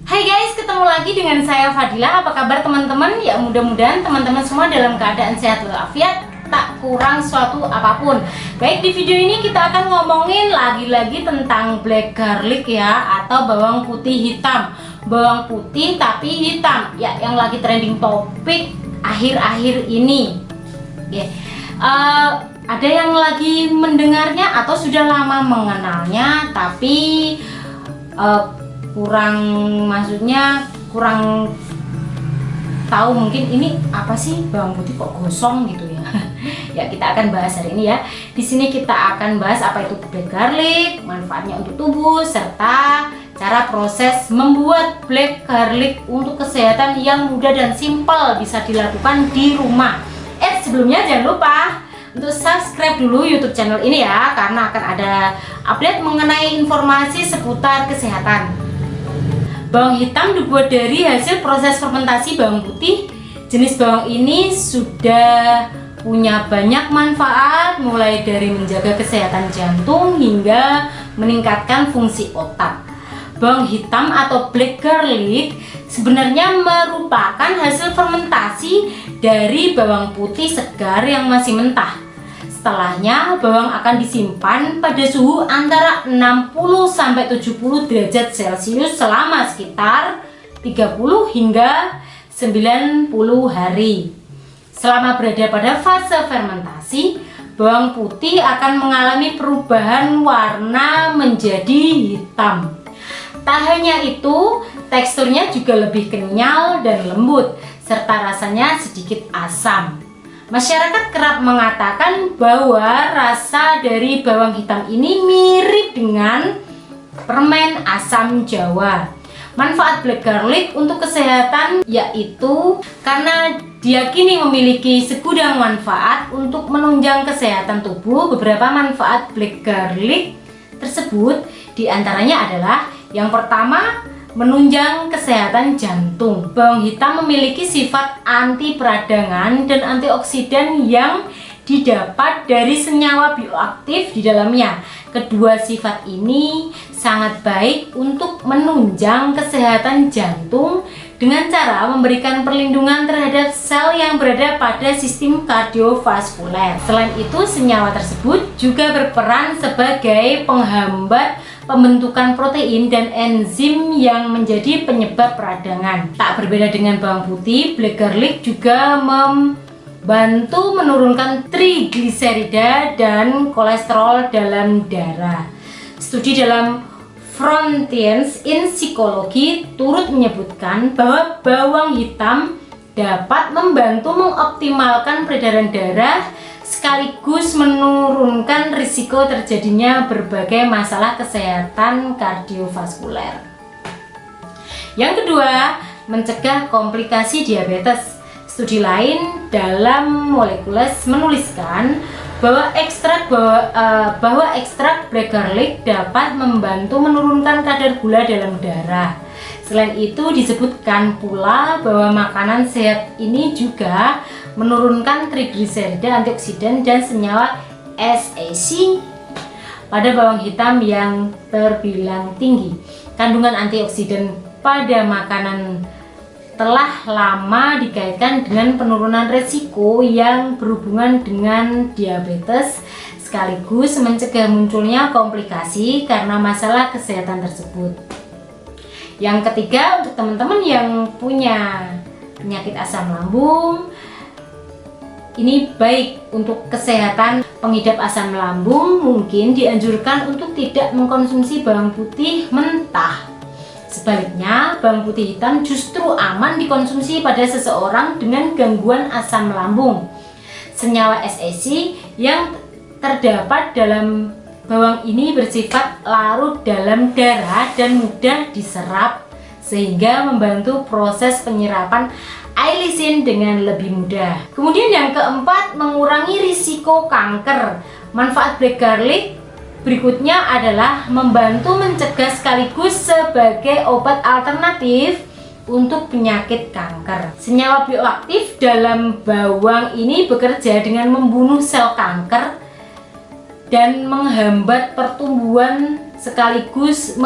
Hai guys, ketemu lagi dengan saya Fadila. Apa kabar teman-teman? Ya mudah-mudahan teman-teman semua dalam keadaan sehat walafiat, tak kurang suatu apapun. Baik, di video ini kita akan ngomongin lagi-lagi tentang black garlic ya, atau bawang putih hitam. Bawang putih tapi hitam ya, yang lagi trending topik akhir-akhir ini. Ya. Ada yang lagi mendengarnya atau sudah lama mengenalnya, tapi kurang tahu mungkin ini apa sih bawang putih kok gosong gitu ya. Ya, kita akan bahas hari ini ya. Di sini kita akan bahas apa itu black garlic, manfaatnya untuk tubuh, serta cara proses membuat black garlic untuk kesehatan yang mudah dan simpel bisa dilakukan di rumah. Sebelumnya jangan lupa untuk subscribe dulu YouTube channel ini ya, karena akan ada update mengenai informasi seputar kesehatan. Bawang hitam dibuat dari hasil proses fermentasi bawang putih. Jenis bawang ini sudah punya banyak manfaat, mulai dari menjaga kesehatan jantung hingga meningkatkan fungsi otak. Bawang hitam atau black garlic sebenarnya merupakan hasil fermentasi dari bawang putih segar yang masih mentah. Setelahnya, bawang akan disimpan pada suhu antara 60-70 derajat Celcius selama sekitar 30 hingga 90 hari. Selama berada pada fase fermentasi, bawang putih akan mengalami perubahan warna menjadi hitam. Tak hanya itu, teksturnya juga lebih kenyal dan lembut, serta rasanya sedikit asam. Masyarakat kerap mengatakan bahwa rasa dari bawang hitam ini mirip dengan permen asam Jawa. Manfaat black garlic untuk kesehatan yaitu karena diyakini memiliki segudang manfaat untuk menunjang kesehatan tubuh. Beberapa manfaat black garlic tersebut diantaranya adalah yang pertama, menunjang kesehatan jantung. Bawang hitam memiliki sifat anti peradangan dan antioksidan yang didapat dari senyawa bioaktif di dalamnya. Kedua sifat ini sangat baik untuk menunjang kesehatan jantung dengan cara memberikan perlindungan terhadap sel yang berada pada sistem kardiovaskuler. Selain itu, senyawa tersebut juga berperan sebagai penghambat pembentukan protein dan enzim yang menjadi penyebab peradangan. Tak berbeda dengan bawang putih, black garlic juga membantu menurunkan trigliserida dan kolesterol dalam darah. Studi dalam Frontiers in Psychology turut menyebutkan bahwa bawang hitam dapat membantu mengoptimalkan peredaran darah sekaligus menurunkan risiko terjadinya berbagai masalah kesehatan kardiovaskuler. Yang kedua, mencegah komplikasi diabetes. Studi lain dalam Molecules menuliskan bahwa ekstrak black garlic dapat membantu menurunkan kadar gula dalam darah. Selain itu, disebutkan pula bahwa makanan sehat ini juga menurunkan trigliserida, antioksidan, dan senyawa SAC pada bawang hitam yang terbilang tinggi. Kandungan antioksidan pada makanan telah lama dikaitkan dengan penurunan resiko yang berhubungan dengan diabetes, sekaligus mencegah munculnya komplikasi karena masalah kesehatan tersebut. Yang ketiga, untuk teman-teman yang punya penyakit asam lambung, ini baik untuk kesehatan pengidap asam lambung, mungkin dianjurkan untuk tidak mengkonsumsi bawang putih mentah. Sebaliknya, bawang putih hitam justru aman dikonsumsi pada seseorang dengan gangguan asam lambung. Senyawa SAC yang terdapat dalam bawang ini bersifat larut dalam darah dan mudah diserap, sehingga membantu proses penyerapan alisin dengan lebih mudah. Kemudian yang keempat, mengurangi risiko kanker. Manfaat black garlic berikutnya adalah membantu mencegah sekaligus sebagai obat alternatif untuk penyakit kanker. Senyawa bioaktif dalam bawang ini bekerja dengan membunuh sel kanker dan menghambat pertumbuhan sekaligus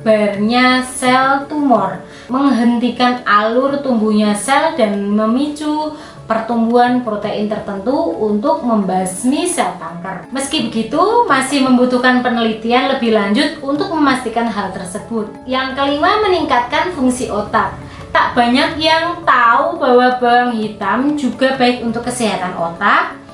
tersebarnya sel tumor, menghentikan alur tumbuhnya sel dan memicu pertumbuhan protein tertentu untuk membasmi sel kanker. Meski begitu, masih membutuhkan penelitian lebih lanjut untuk memastikan hal tersebut. Yang kelima, meningkatkan fungsi otak. Tak banyak yang tahu bahwa bawang hitam juga baik untuk kesehatan otak.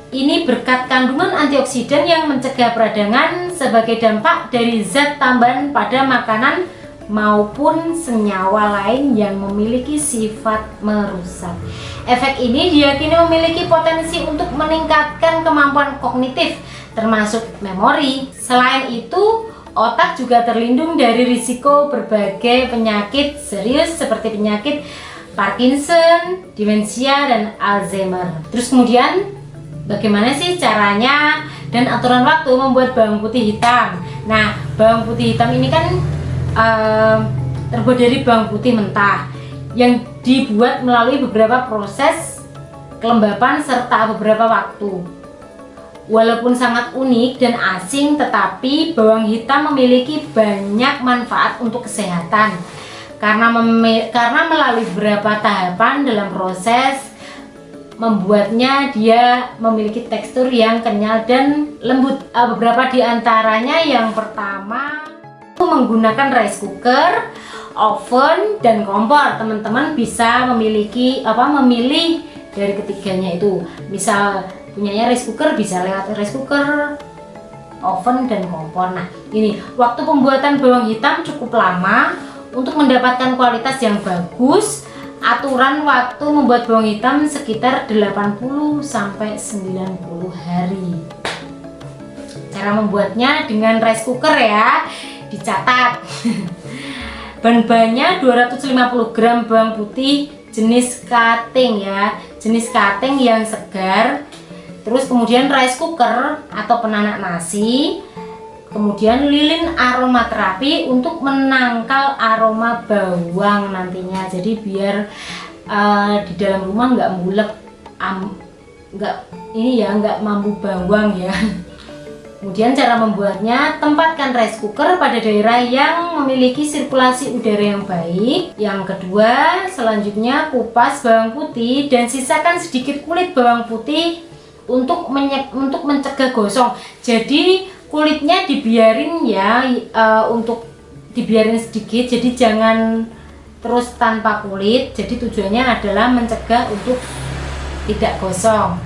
Ini berkat kandungan antioksidan yang mencegah peradangan sebagai dampak dari zat tambahan pada makanan maupun senyawa lain yang memiliki sifat merusak. Efek ini diyakini memiliki potensi untuk meningkatkan kemampuan kognitif, termasuk memori. Selain itu, otak juga terlindung dari risiko berbagai penyakit serius seperti penyakit Parkinson, demensia, dan Alzheimer. Terus kemudian, bagaimana sih caranya dan aturan waktu membuat bawang putih hitam? Nah, bawang putih hitam ini kan terbuat dari bawang putih mentah yang dibuat melalui beberapa proses kelembapan serta beberapa waktu. Walaupun sangat unik dan asing, tetapi bawang hitam memiliki banyak manfaat untuk kesehatan karena melalui beberapa tahapan dalam proses membuatnya dia memiliki tekstur yang kenyal dan lembut. Beberapa di antaranya, yang pertama menggunakan rice cooker, oven, dan kompor. Teman-teman bisa memilih dari ketiganya itu. Misal punyanya rice cooker, bisa lewat rice cooker, oven, dan kompor. Nah, ini waktu pembuatan bawang hitam cukup lama untuk mendapatkan kualitas yang bagus. Aturan waktu membuat bawang hitam sekitar 80 sampai 90 hari. Cara membuatnya dengan rice cooker ya, dicatat. Bahan-bahannya 250 gram bawang putih jenis cutting ya, jenis cutting yang segar. Terus kemudian rice cooker atau penanak nasi. Kemudian lilin aromaterapi untuk menangkal aroma bawang nantinya. Jadi biar di dalam rumah nggak mulek, nggak mampu bawang ya. Kemudian cara membuatnya, tempatkan rice cooker pada daerah yang memiliki sirkulasi udara yang baik. Yang kedua, selanjutnya kupas bawang putih dan sisakan sedikit kulit bawang putih untuk mencegah gosong. Jadi kulitnya dibiarin ya, untuk dibiarin sedikit, jadi jangan terus tanpa kulit. Jadi tujuannya adalah mencegah untuk tidak gosong.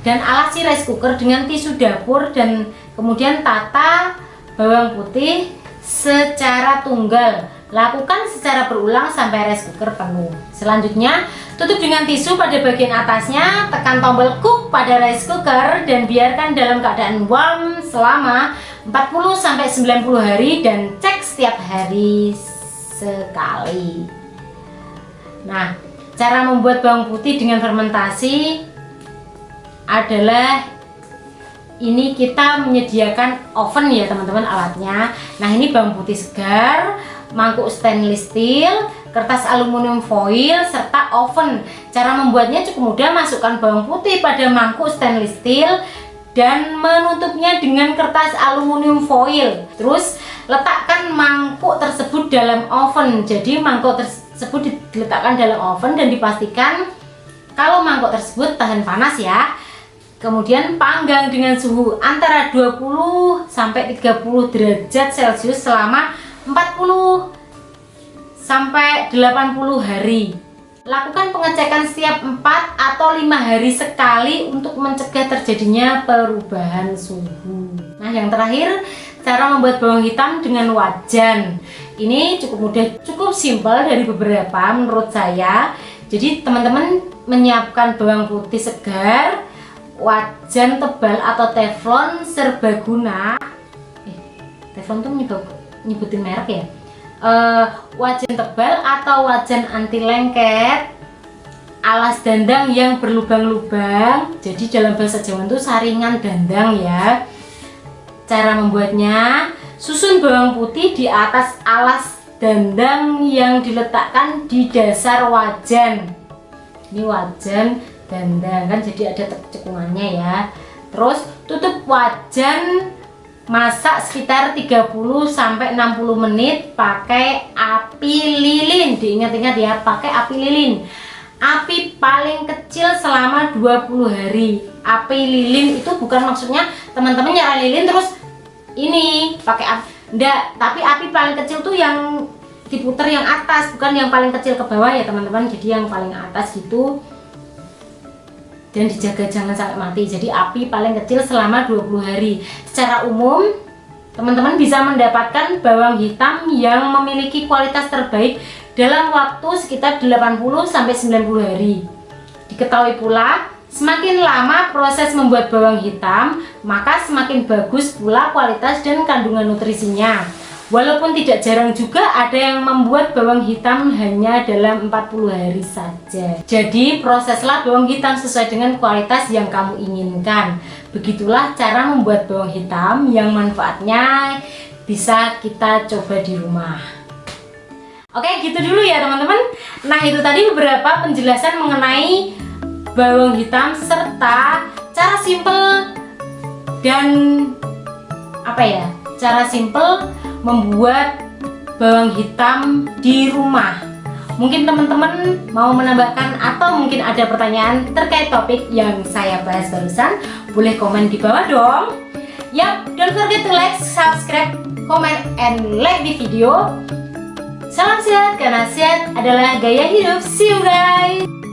Dan alasi rice cooker dengan tisu dapur dan kemudian tata bawang putih secara tunggal. Lakukan secara berulang sampai rice cooker penuh. Selanjutnya, tutup dengan tisu pada bagian atasnya, tekan tombol cook pada rice cooker dan biarkan dalam keadaan warm selama 40 sampai 90 hari dan cek setiap hari sekali. Nah, cara membuat bawang putih dengan fermentasi adalah ini, kita menyediakan oven ya teman-teman alatnya. Nah, ini bawang putih segar, mangkuk stainless steel, kertas aluminium foil, serta oven. Cara membuatnya cukup mudah. Masukkan bawang putih pada mangkuk stainless steel dan menutupnya dengan kertas aluminium foil. Terus letakkan mangkuk tersebut dalam oven. Jadi mangkuk tersebut diletakkan dalam oven dan dipastikan kalau mangkuk tersebut tahan panas ya. Kemudian panggang dengan suhu antara 20 sampai 30 derajat Celcius selama 40 sampai 80 hari. Lakukan pengecekan setiap 4 atau 5 hari sekali untuk mencegah terjadinya perubahan suhu. Nah, yang terakhir, cara membuat bawang hitam dengan wajan. Ini cukup mudah, cukup simpel dari beberapa menurut saya. Jadi teman-teman menyiapkan bawang putih segar, wajan tebal atau teflon serbaguna. Teflon tuh nyebutin merek ya. Wajan tebal atau wajan anti lengket, alas dandang yang berlubang-lubang. Jadi dalam bahasa Jawa itu saringan dandang ya. Cara membuatnya, susun bawang putih di atas alas dandang yang diletakkan di dasar wajan. Ini wajan dandang kan, jadi ada cekungannya ya. Terus tutup wajan masak sekitar 30 sampai 60 menit pakai api lilin. Diingat-ingat ya, pakai api lilin. Api paling kecil selama 20 hari. Api lilin itu bukan maksudnya teman-teman nyala lilin terus ini pakai api. Enggak, tapi api paling kecil tuh yang diputer yang atas, bukan yang paling kecil ke bawah ya teman-teman. Jadi yang paling atas gitu. Dan dijaga jangan sampai mati. Jadi api paling kecil selama 20 hari. Secara umum teman-teman bisa mendapatkan bawang hitam yang memiliki kualitas terbaik dalam waktu sekitar 80 sampai 90 hari. Diketahui pula, semakin lama proses membuat bawang hitam, maka semakin bagus pula kualitas dan kandungan nutrisinya. Walaupun tidak jarang juga ada yang membuat bawang hitam hanya dalam 40 hari saja. Jadi proseslah bawang hitam sesuai dengan kualitas yang kamu inginkan. Begitulah cara membuat bawang hitam yang manfaatnya bisa kita coba di rumah. Oke, gitu dulu ya teman-teman. Nah, itu tadi beberapa penjelasan mengenai bawang hitam serta cara simple dan cara simple membuat bawang hitam di rumah. Mungkin teman-teman mau menambahkan atau mungkin ada pertanyaan terkait topik yang saya bahas barusan, boleh komen di bawah dong. Yap, don't forget to like, subscribe, comment, and like the video. Salam sehat, karena sehat adalah gaya hidup. See you guys.